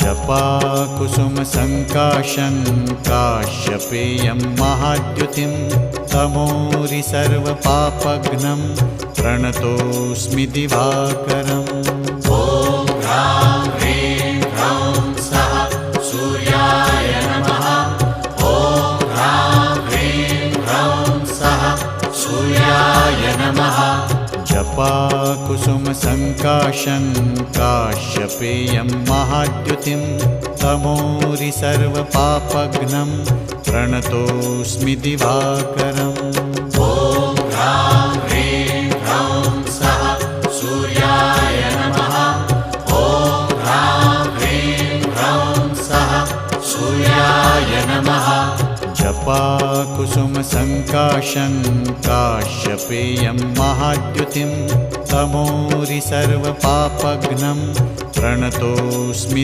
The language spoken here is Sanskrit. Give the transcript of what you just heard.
जपाकुसुमसङ्काशं काश्यपेयं महाद्युतिं तमोरि सर्वपापघ्नं प्रणतोऽस्मि दिवाकरम्। ॐ ह्रां ह्रीं ह्रौं सः सूर्याय नमः। ॐ ह्रां ह्रीं ह्रौं सः सूर्याय नमः। जपाकुसुमसङ्काशं काश्यपेयं महाद्युतिं तमोरि सर्वपापघ्नं प्रणतोऽस्मि दिवाकरम्। ॐ ह्रां ह्रीं ह्रौं सः सूर्याय नमः। ॐ ह्रां ह्रीं ह्रौं सः सूर्याय नमः। जपाकुसुमसङ्काशं काश्यपेयं महाद्युतिं तमोरि सर्वपापघ्नं प्रणतोऽस्मि